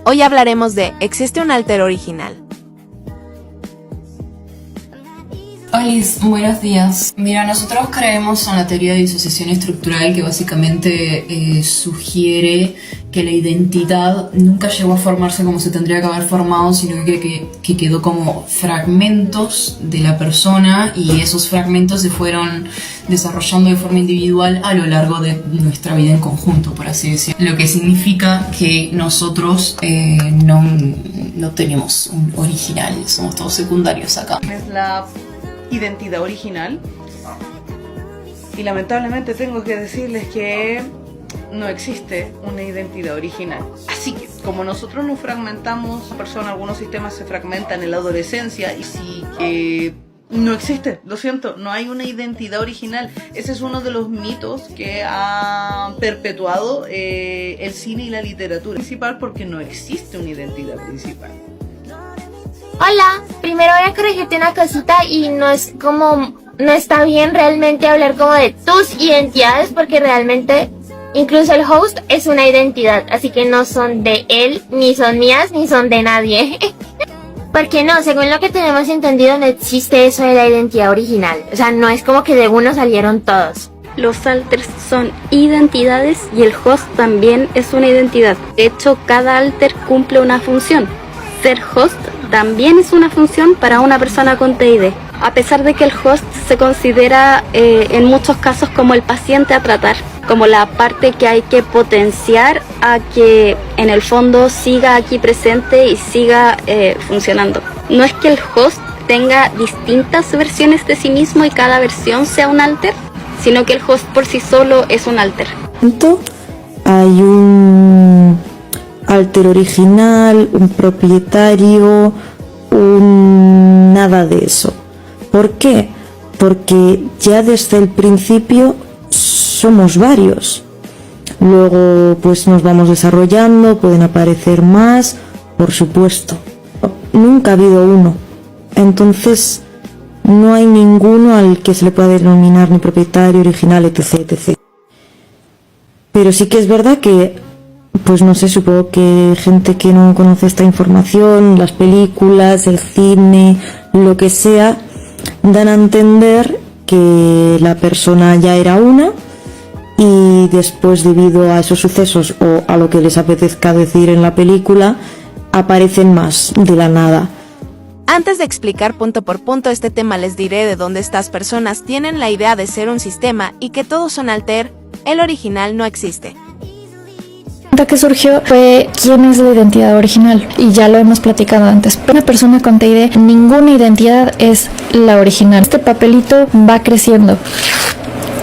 Hoy hablaremos de ¿existe un alter original? Hola, buenos días. Mira, nosotros creemos en la teoría de disociación estructural que básicamente sugiere que la identidad nunca llegó a formarse como se tendría que haber formado, sino que quedó como fragmentos de la persona y esos fragmentos se fueron desarrollando de forma individual a lo largo de nuestra vida en conjunto, por así decirlo. Lo que significa que nosotros no tenemos un original, somos todos secundarios acá. Es la identidad original y lamentablemente tengo que decirles que no existe una identidad original. Así que como nosotros nos fragmentamos, algunos sistemas se fragmentan en la adolescencia y sí que no existe, lo siento, no hay una identidad original. Ese es uno de los mitos que ha perpetuado el cine y la literatura principal, porque no existe una identidad principal. Hola, primero voy a corregirte una cosita y no está bien realmente hablar como de tus identidades, porque realmente incluso el host es una identidad, así que no son de él, ni son mías, ni son de nadie. Porque no, según lo que tenemos entendido, no existe eso de la identidad original. O sea, no es como que de uno salieron todos. Los alters son identidades y el host también es una identidad. De hecho, cada alter cumple una función. Ser host también es una función para una persona con TID, a pesar de que el host se considera en muchos casos como el paciente a tratar, como la parte que hay que potenciar a que en el fondo siga aquí presente y siga funcionando. No es que el host tenga distintas versiones de sí mismo y cada versión sea un alter, sino que el host por sí solo es un alter. Hay un alter original, un propietario, nada de eso. ¿Por qué? Porque ya desde el principio somos varios. Luego pues nos vamos desarrollando, pueden aparecer más, por supuesto. Nunca ha habido uno. Entonces no hay ninguno al que se le pueda denominar ni propietario, original, etc. Pero sí que es verdad que, pues no sé, supongo que gente que no conoce esta información, las películas, el cine, lo que sea, dan a entender que la persona ya era una y después, debido a esos sucesos o a lo que les apetezca decir en la película, aparecen más de la nada. Antes de explicar punto por punto este tema, les diré de dónde estas personas tienen la idea de ser un sistema y que todos son alter. El original no existe. La pregunta que surgió fue ¿quién es la identidad original? Y ya lo hemos platicado antes. Para una persona con TID, ninguna identidad es la original. Este papelito va creciendo.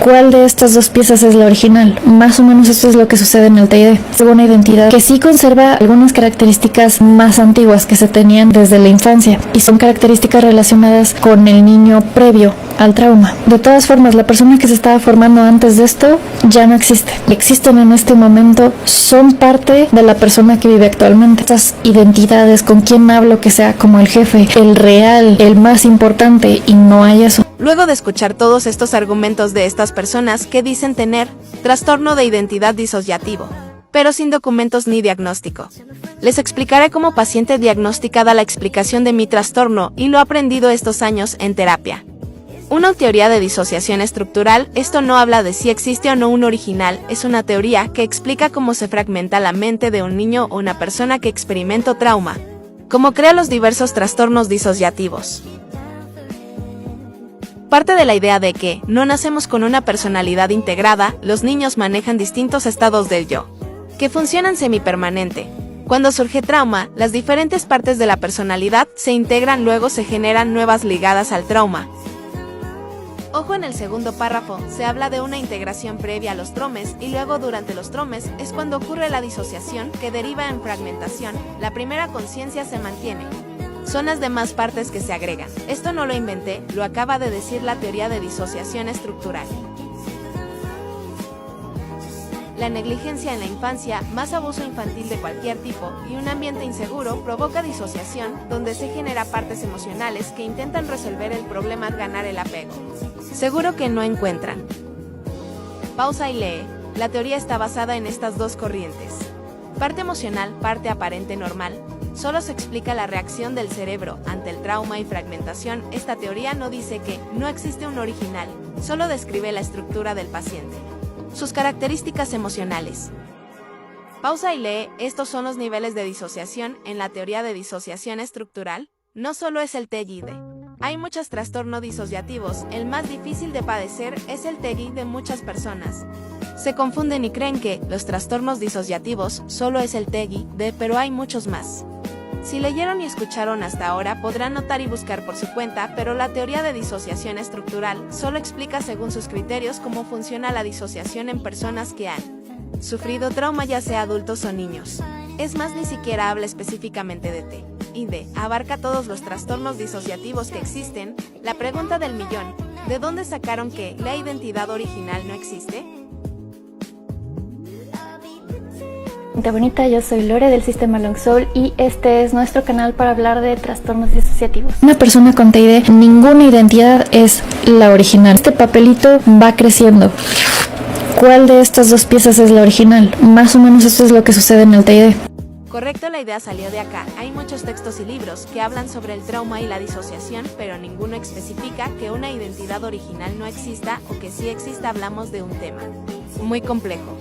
¿Cuál de estas dos piezas es la original? Más o menos esto es lo que sucede en el TID. Es una identidad que sí conserva algunas características más antiguas que se tenían desde la infancia y son características relacionadas con el niño previo al trauma. De todas formas, la persona que se estaba formando antes de esto ya no existe. Existen en este momento, son parte de la persona que vive actualmente. Estas identidades, con quién hablo, que sea como el jefe, el real, el más importante, y no hay eso. Luego de escuchar todos estos argumentos de estas personas que dicen tener trastorno de identidad disociativo, pero sin documentos ni diagnóstico, les explicaré como paciente diagnosticada la explicación de mi trastorno y lo aprendido estos años en terapia. Una teoría de disociación estructural, esto no habla de si existe o no un original, es una teoría que explica cómo se fragmenta la mente de un niño o una persona que experimentó trauma, cómo crea los diversos trastornos disociativos. Parte de la idea de que no nacemos con una personalidad integrada, los niños manejan distintos estados del yo, que funcionan semipermanente. Cuando surge trauma, las diferentes partes de la personalidad se integran, luego se generan nuevas ligadas al trauma. Ojo, en el segundo párrafo se habla de una integración previa a los tromes y luego durante los tromes es cuando ocurre la disociación que deriva en fragmentación. La primera conciencia se mantiene. Son las demás partes que se agregan. Esto no lo inventé, lo acaba de decir la teoría de disociación estructural. La negligencia en la infancia, más abuso infantil de cualquier tipo y un ambiente inseguro provoca disociación, donde se genera partes emocionales que intentan resolver el problema al ganar el apego. Seguro que no encuentran. Pausa y lee. La teoría está basada en estas dos corrientes. parte emocional, parte aparente normal. Solo se explica la reacción del cerebro ante el trauma y fragmentación. Esta teoría no dice que no existe un original, solo describe la estructura del paciente. Sus características emocionales. Pausa y lee. Estos son los niveles de disociación en la teoría de disociación estructural. No solo es el TGD. Hay muchos trastornos disociativos. El más difícil de padecer es el TGI de muchas personas. Se confunden y creen que los trastornos disociativos solo es el TGD, pero hay muchos más. Si leyeron y escucharon hasta ahora podrán notar y buscar por su cuenta, pero la teoría de disociación estructural solo explica según sus criterios cómo funciona la disociación en personas que han sufrido trauma, ya sea adultos o niños. Es más, ni siquiera habla específicamente de TGD, abarca todos los trastornos disociativos que existen. La pregunta del millón: ¿de dónde sacaron que la identidad original no existe? Gente bonita, yo soy Lore del Sistema Long Soul y este es nuestro canal para hablar de trastornos disociativos. Una persona con TID, ninguna identidad es la original. Este papelito va creciendo. ¿Cuál de estas dos piezas es la original? Más o menos eso es lo que sucede en el TID. Correcto, la idea salió de acá. Hay muchos textos y libros que hablan sobre el trauma y la disociación, pero ninguno especifica que una identidad original no exista o que si exista. Hablamos de un tema muy complejo.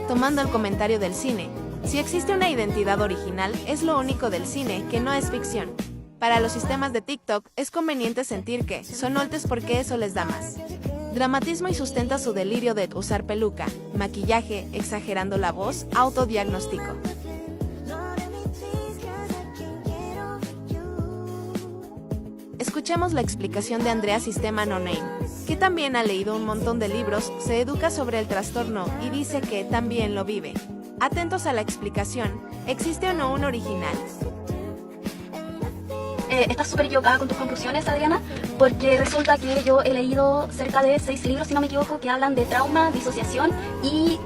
Tomando el comentario del cine, si existe una identidad original, es lo único del cine que no es ficción. Para los sistemas de TikTok, es conveniente sentir que son oltes porque eso les da más dramatismo y sustenta su delirio de usar peluca, maquillaje, exagerando la voz, autodiagnóstico. Escuchemos la explicación de Andrea Sistema No Name, que también ha leído un montón de libros, se educa sobre el trastorno y dice que también lo vive. Atentos a la explicación, ¿existe o no un original? Estás súper equivocada con tus conclusiones, Adriana, porque resulta que yo he leído cerca de 6 libros, si no me equivoco, que hablan de trauma, disociación, y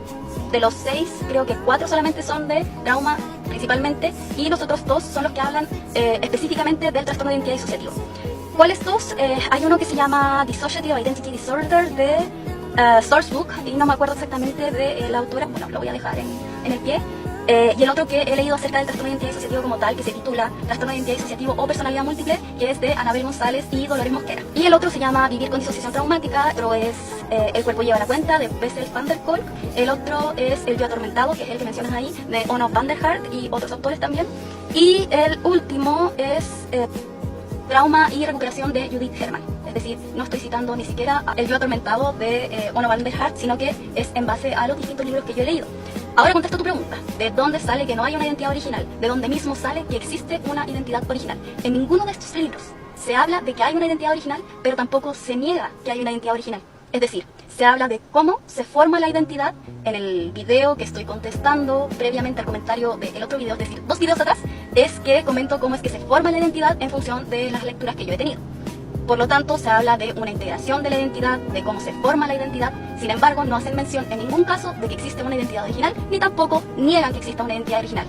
de los 6, creo que 4 solamente son de trauma principalmente, y los otros 2 son los que hablan específicamente del trastorno de identidad disociativo. ¿Cuáles 2? Hay uno que se llama Dissociative Identity Disorder de Sourcebook, y no me acuerdo exactamente de la autora, bueno, lo voy a dejar en el pie. Y el otro que he leído acerca del trastorno de identidad disociativo como tal, que se titula Trastorno de identidad disociativo o personalidad múltiple, que es de Anabel González y Dolores Mosquera. Y el otro se llama Vivir con disociación traumática, otro es El cuerpo lleva la cuenta, de Bessel van der Kolk. El otro es El yo atormentado, que es el que mencionas ahí, de Onno van der Hart y otros autores también. Y el último es Trauma y recuperación, de Judith Herman. Es decir, no estoy citando ni siquiera El yo atormentado de Onno van der Hart, sino que es en base a los distintos libros que yo he leído. Ahora contesto tu pregunta, ¿de dónde sale que no hay una identidad original? ¿De dónde mismo sale que existe una identidad original? En ninguno de estos libros se habla de que hay una identidad original, pero tampoco se niega que hay una identidad original. Es decir, se habla de cómo se forma la identidad en el video que estoy contestando previamente al comentario del otro video, es decir, 2 videos atrás, es que comento cómo es que se forma la identidad en función de las lecturas que yo he tenido. Por lo tanto, se habla de una integración de la identidad, de cómo se forma la identidad. Sin embargo, no hacen mención en ningún caso de que existe una identidad original, ni tampoco niegan que exista una identidad original.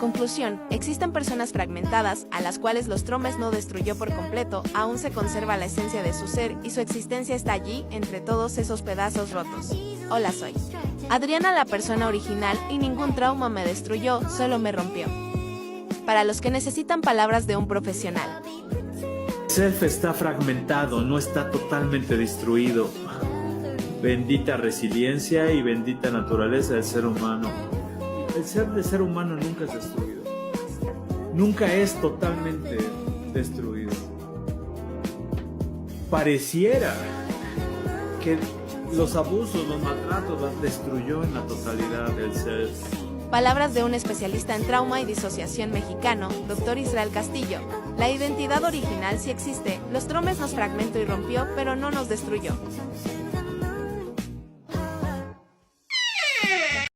Conclusión, existen personas fragmentadas a las cuales los traumas no destruyó por completo, aún se conserva la esencia de su ser y su existencia está allí entre todos esos pedazos rotos. Hola, soy Adriana, la persona original, y ningún trauma me destruyó, solo me rompió. Para los que necesitan palabras de un profesional. Self está fragmentado, no está totalmente destruido. Bendita resiliencia y bendita naturaleza del ser humano. El ser humano nunca es destruido. Nunca es totalmente destruido. Pareciera que los abusos, los maltratos las destruyó en la totalidad del ser. Palabras de un especialista en trauma y disociación mexicano, Dr. Israel Castillo. La identidad original sí existe, los traumas nos fragmentó y rompió, pero no nos destruyó.